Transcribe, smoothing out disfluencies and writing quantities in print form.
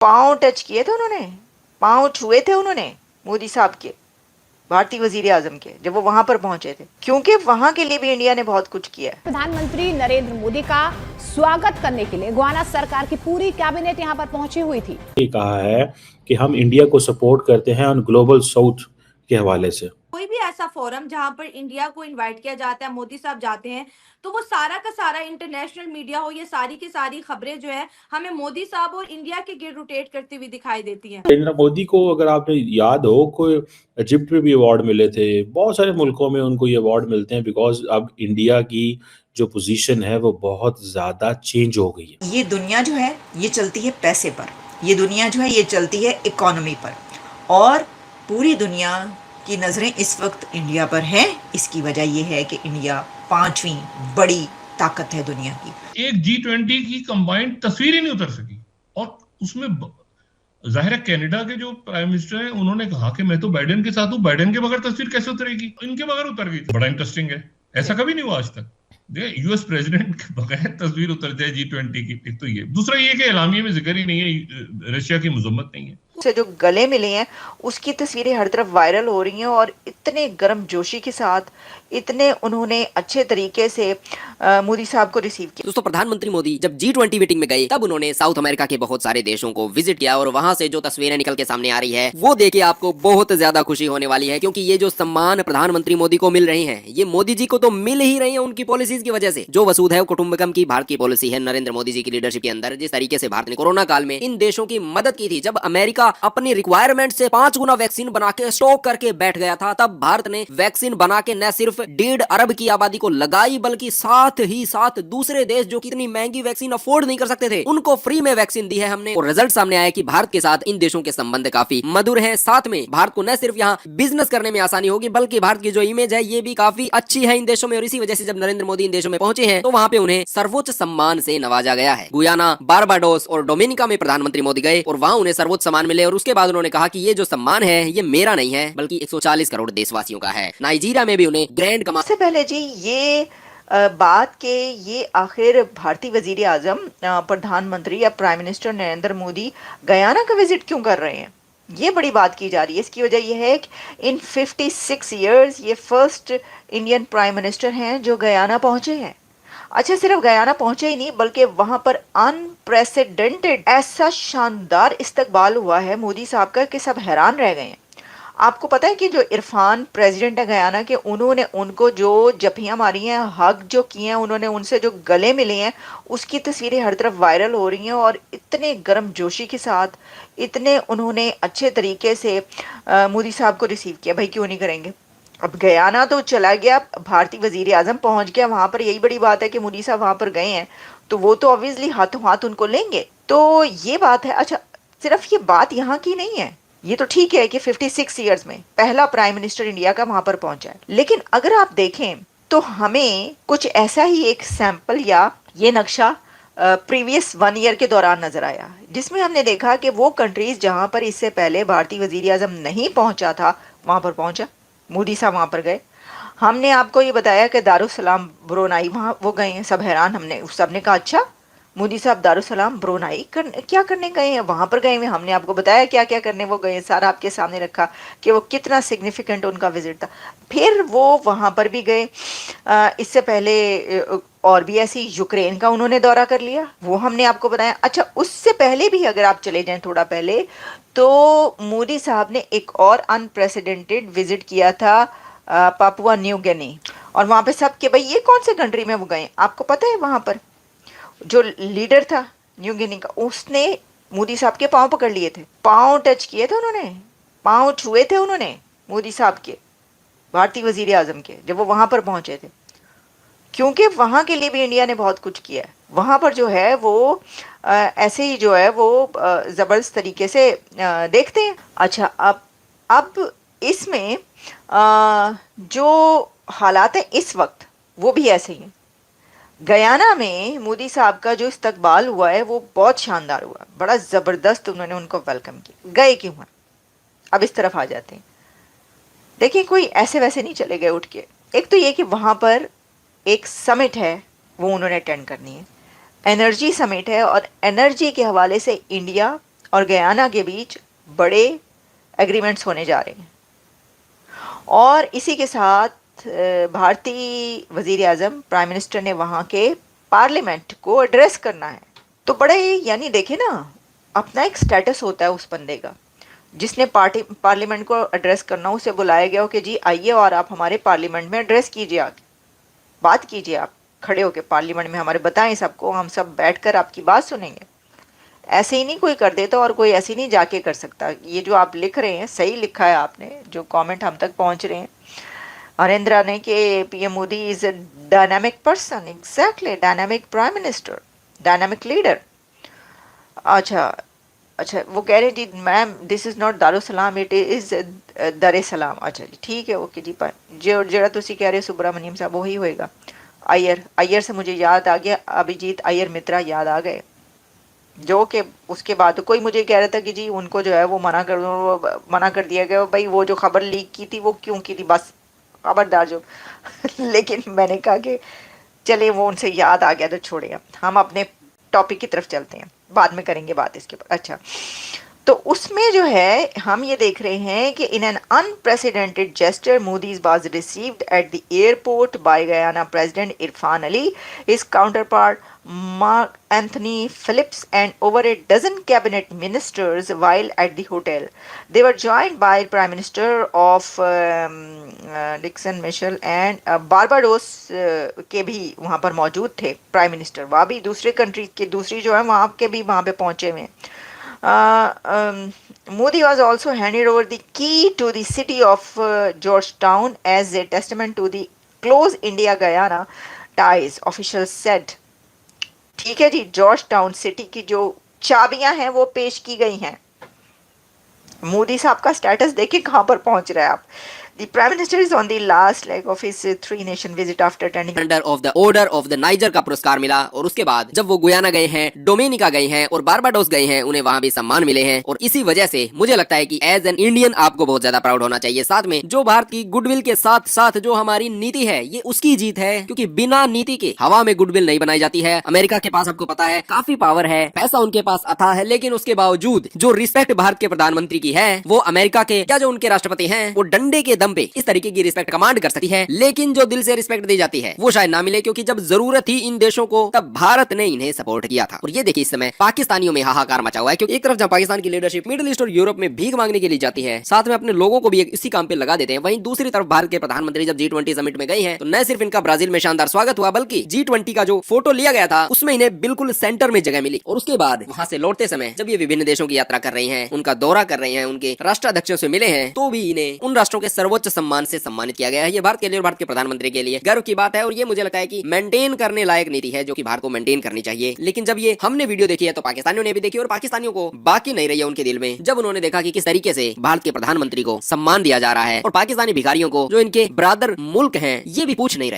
पाँव टच किए थे उन्होंने, पाँव छुए थे उन्होंने मोदी साहब के, भारतीय वजीर आजम के, जब वो वहां पर पहुंचे थे, क्योंकि वहां के लिए भी इंडिया ने बहुत कुछ किया है। प्रधानमंत्री नरेंद्र मोदी का स्वागत करने के लिए गुयाना सरकार की पूरी कैबिनेट यहां पर पहुंची हुई थी। कहा है कि हम इंडिया को सपोर्ट करते हैं और ग्लोबल साउथ के हवाले से कोई भी ऐसा फोरम जहां पर इंडिया को इनवाइट किया जाता है, मोदी साहब जाते हैं, तो वो सारा का सारा इंटरनेशनल मीडिया हो, ये सारी की सारी खबरें जो है हमें मोदी साहब और इंडिया के गिर्द रोटेट करती हुई दिखाई देती हैं। नरेंद्र मोदी को अगर आपने याद हो, कोई इजिप्ट में भी अवार्ड मिले थे, बहुत सारे मुल्कों में उनको ये अवार्ड मिलते हैं बिकॉज अब इंडिया की जो पोजीशन है वो बहुत ज़्यादा चेंज हो गई है। ये दुनिया जो है ये चलती है पैसे पर, ये दुनिया जो है ये चलती है इकोनॉमी पर, और पूरी दुनिया की नज़रें इस वक्त इंडिया पर हैं। इसकी वजह यह है कि इंडिया 5वीं बड़ी ताकत है दुनिया की। एक G20 की कंबाइंड तस्वीर ही नहीं उतर सकी, और उसमें जाहिर है कनाडा के जो प्राइम मिनिस्टर हैं उन्होंने कहा कि मैं तो बाइडेन के साथ हूं, बाइडेन के बगैर तस्वीर कैसे उतरेगी, इनके बगैर उतर गई। बड़ा इंटरेस्टिंग है, ऐसा कभी नहीं हुआ आज तक। यूएस प्रेसिडेंट के बगैर तस्वीर उतर जाए G20 की। एक तो ये, दूसरा ये कि एलामिया में जिक्र ही नहीं है, रशिया की मजम्मत नहीं है। से जो गले मिले हैं उसकी तस्वीरें हर तरफ वायरल हो रही हैं, और इतने गर्म जोशी के साथ, इतने उन्होंने अच्छे तरीके से मोदी साहब को रिसीव किया। दोस्तों, प्रधानमंत्री मोदी जब G20 मीटिंग में गए तब उन्होंने साउथ अमेरिका के बहुत सारे देशों को विजिट किया, और वहां से जो तस्वीरें निकल के सामने आ रही है वो देखिए आपको बहुत ज्यादा खुशी होने वाली है, क्योंकि ये जो सम्मान प्रधानमंत्री मोदी को मिल रहे हैं ये मोदी जी को तो मिल ही रही है उनकी पॉलिसीज की वजह से। जो वसुधैव कुटुंबकम की भारत की पॉलिसी है नरेंद्र मोदी जी की लीडरशिप के अंदर, जिस तरीके से भारत ने कोरोना काल में इन देशों की मदद की थी, जब अमेरिका अपनी रिक्वायरमेंट से 5 गुना वैक्सीन बना के स्टॉक करके बैठ गया था, तब भारत ने वैक्सीन बना के न सिर्फ 1.5 अरब की आबादी को लगाई, बल्कि साथ ही साथ दूसरे देश जो कितनी महंगी वैक्सीन अफोर्ड नहीं कर सकते थे उनको फ्री में वैक्सीन दी है हमने। और रिजल्ट सामने आया कि भारत के साथ इन देशों के संबंध काफी मधुर हैं। साथ में भारत को न सिर्फ यहाँ बिजनेस करने में आसानी होगी, बल्कि भारत की जो इमेज है ये भी काफी अच्छी है इन देशों में। और इसी वजह से जब नरेंद्र मोदी इन देशों में पहुंचे हैं तो वहां पे उन्हें सर्वोच्च सम्मान से नवाजा गया है। गुयाना, बारबाडोस और डोमिनिका में प्रधानमंत्री मोदी गए और वहां उन्हें सर्वोच्च सम्मान मिले, और उसके बाद उन्होंने कहा कि ये जो सम्मान है ये मेरा नहीं है बल्कि 140 करोड़ देशवासियों का है। नाइजीरिया में भी उन्हें ग्रैंड कमाल। सबसे पहले जी ये बात के ये आखिर भारतीय वजीर आजम, प्रधानमंत्री या prime minister Narendra Modi Guyana का विजिट क्यों कर रहे हैं, ये बड़ी बात की जा रही है। इसकी वजह यह है कि इन 56 इयर्स ये फर्स्ट इंडियन प्राइम मिनिस्टर हैं जो गयाना पहुंचे हैं। अच्छा, सिर्फ गयाना पहुंचे ही नहीं बल्कि वहां पर अनप्रेसिडेंटेड ऐसा शानदार इस्तकबाल हुआ है मोदी साहब का कि सब हैरान रह गए हैं। आपको पता है कि जो इरफान प्रेसिडेंट है गयाना के, उन्होंने उनको जो जफियां मारी हैं, हक जो किए हैं, उन्होंने उनसे जो गले मिले हैं, उसकी तस्वीरें हर तरफ वायरल हो रही हैं, और इतने गर्म जोशी के साथ, इतने उन्होंने अच्छे तरीके से मोदी साहब को रिसीव किया। भाई क्यों नहीं करेंगे। अब गयाना तो चला गया, भारतीय वजीर आजम पहुंच गया वहां पर, यही बड़ी बात है कि मोदी साहब वहां पर गए हैं तो वो तो ऑब्वियसली हाथों हाथ उनको लेंगे, तो ये बात है। अच्छा, सिर्फ ये बात यहाँ की नहीं है, ये तो ठीक है कि 56 इयर्स में पहला प्राइम मिनिस्टर इंडिया का वहां पर पहुंचा है, लेकिन अगर आप देखें तो हमें कुछ ऐसा ही एक सैंपल या ये नक्शा प्रीवियस 1 ईयर के दौरान नजर आया, जिसमें हमने देखा कि वो कंट्रीज जहां पर इससे पहले भारतीय वजीर आजम नहीं पहुंचा था वहां पर पहुंचा, मोदी साहब वहां पर गए। हमने आपको ये बताया कि दारुसलाम ब्रुनाई वहां वो गए हैं, सब हैरान, हमने सबने कहा अच्छा मोदी साहब दारुसलाम ब्रुनाई क्या करने गए हैं, वहां पर गए हैं। हमने आपको बताया क्या क्या करने वो गए, सारा आपके सामने रखा कि वो कितना सिग्निफिकेंट उनका विजिट था। फिर वो वहां पर भी गए, इससे पहले और भी ऐसी यूक्रेन का उन्होंने दौरा कर लिया, वो हमने आपको बताया। अच्छा, उससे पहले भी अगर आप चले जाएं थोड़ा पहले, तो मोदी साहब ने एक और अनप्रेसिडेंटेड विजिट किया था पापुआ न्यू गिनी, और वहां पे सब के भाई ये कौन से कंट्री में वो गए, आपको पता है वहां पर जो लीडर था न्यू गिनी का, उसने मोदी साहब के पांव पकड़ लिए थे, पांव टच किए थे उन्होंने, पांव छुए थे उन्होंने मोदी साहब के, भारतीय वजीर आजम के, जब वो वहां पर पहुंचे थे, क्योंकि वहां के लिए भी इंडिया ने बहुत कुछ किया है। वहां पर जो है वो ऐसे ही जो है वो जबरदस्त तरीके से देखते हैं। अच्छा, अब इसमें जो हालात है इस वक्त वो भी ऐसे ही हैं। गयाना में मोदी साहब का जो इस्तकबाल हुआ है वो बहुत शानदार हुआ, बड़ा ज़बरदस्त उन्होंने उनको वेलकम किया। गए क्यों हैं, अब इस तरफ आ जाते हैं। देखिए, कोई ऐसे वैसे नहीं चले गए उठ के। एक तो ये कि वहाँ पर एक समिट है वो उन्होंने अटेंड करनी है, एनर्जी समिट है, और एनर्जी के हवाले से इंडिया और गयाना के बीच बड़े एग्रीमेंट्स होने जा रहे हैं, और इसी के साथ भारतीय वजीर आज़म प्राइम मिनिस्टर ने वहाँ के पार्लियामेंट को एड्रेस करना है। तो बड़ा ही, यानी देखे ना, अपना एक स्टेटस होता है उस बंदे का जिसने पार्लियामेंट को एड्रेस करना, उसे बुलाया गया हो कि जी आइए और आप हमारे पार्लियामेंट में एड्रेस कीजिए, आके बात कीजिए, आप खड़े होकर पार्लियामेंट में हमारे बताएं सबको, हम सब बैठकर आपकी बात सुनेंगे। ऐसे ही नहीं कोई कर देता और कोई ऐसे नहीं जाके कर सकता। ये जो आप लिख रहे हैं सही लिखा है आपने, जो कमेंट हम तक पहुंच रहे हैं हरेंद्रा ने कि PM Modi is a dynamic person, exactly, dynamic prime minister, dynamic leader. अच्छा वो कह रहे जी ma'am this is not Darussalam, it is Dar es Salaam. अच्छा जी ठीक है, ओके जी, जो जरा तुसी कह रहे सुब्रमण्यम साहब वही होएगा। अय्यर से मुझे याद आ गया, अभिजीत अय्यर मित्रा याद आ गए, जो कि उसके बाद कोई मुझे कह रहा था कि जी उनको जो है वो मना कर दिया गया भाई, वो जो खबर लीक की थी वो क्यों की थी, बस खबरदार जो लेकिन मैंने कहा कि चले वो उनसे याद आ गया तो छोड़े, हम अपने टॉपिक की तरफ चलते हैं, बाद में करेंगे बात इसके ऊपर। अच्छा, तो उसमें जो है हम ये देख रहे हैं कि in an unprecedented gesture Modi was received at the airport by Guyana president Irfan Ali, his counterpart Mark Anthony Phillips and over a dozen cabinet ministers while at the hotel. They were joined by Prime Minister of Dixon Mitchell and Barbados के भी वहाँ पर मौजूद थे prime minister, वहाँ भी दूसरे country के दूसरी जो है वहाँ के भी वहाँ पे पहुँचे हुए हैं। Modi was also handed over the key to the city of Georgetown as a testament to the close India-Guyana ties, officials said. ठीक है जी, जॉर्ज टाउन सिटी की जो चाबियां हैं वो पेश की गई हैं। मोदी साहब का स्टेटस देखिए कहां पर पहुंच रहा है आप। The Prime Minister is on the last leg of his three-nation visit after attending of the order of the niger का पुरस्कार मिला, और उसके बाद जब वो गुयाना गए हैं, डोमिनिका गए हैं और बारबाडोस गए हैं, उन्हें वहाँ भी सम्मान मिले हैं। और इसी वजह से मुझे लगता है कि एज एन इंडियन आपको बहुत ज्यादा प्राउड होना चाहिए। साथ में जो भारत की गुडविल के साथ साथ जो हमारी नीति है ये उसकी जीत है, क्योंकि बिना नीति के हवा में गुडविल नहीं बनाई जाती है। अमेरिका के पास आपको पता है काफी पावर है, पैसा उनके पास अथाह है, लेकिन उसके बावजूद जो रिस्पेक्ट भारत के प्रधानमंत्री की है वो अमेरिका के या जो उनके राष्ट्रपति हैं वो डंडे के दम पे इस तरीके की रिस्पेक्ट कमांड कर सकती है, लेकिन जो दिल से रिस्पेक्ट दी जाती है वो शायद ना मिले, क्योंकि जब जरूरत थी इन देशों को तब भारत ने इन्हें सपोर्ट किया था। और ये देखिए इस समय पाकिस्तानियों में हाहाकार मचा हुआ है, क्योंकि एक तरफ जहां पाकिस्तान की लीडरशिप मिडिल ईस्ट और यूरोप में भीख मांगने के लिए जाती है, साथ में अपने लोगों को भी इसी काम पे लगा देते हैं, वहीं दूसरी तरफ भारत के प्रधानमंत्री जब G20 समिट में गए हैं तो न सिर्फ इनका ब्राजील में शानदार स्वागत हुआ, बल्कि G20 का जो फोटो लिया गया था उसमें इन्हें बिल्कुल सेंटर में जगह मिली। और उसके बाद वहां से लौटते समय जब ये विभिन्न देशों की यात्रा कर रही हैं, उनका दौरा कर रही हैं, उनके राष्ट्राध्यक्षों से मिले हैं, तो भी इन्हें उन राष्ट्रों के सर्वोच्च सम्मान से सम्मानित किया गया है। ये भारत के लिए और भारत के प्रधानमंत्री के लिए गर्व की बात है, और ये मुझे लगता है कि मेंटेन करने लायक नीति है जो कि भारत को मेंटेन करनी चाहिए। लेकिन जब ये हमने वीडियो देखी है तो पाकिस्तानियों ने भी देखी, और पाकिस्तानियों को बाकी नहीं रही है उनके दिल में जब उन्होंने देखा कि किस तरीके से भारत के प्रधानमंत्री को सम्मान दिया जा रहा है, और पाकिस्तानी भिखारियों को जो इनके ब्रादर मुल्क हैं ये भी पूछ नहीं रहे।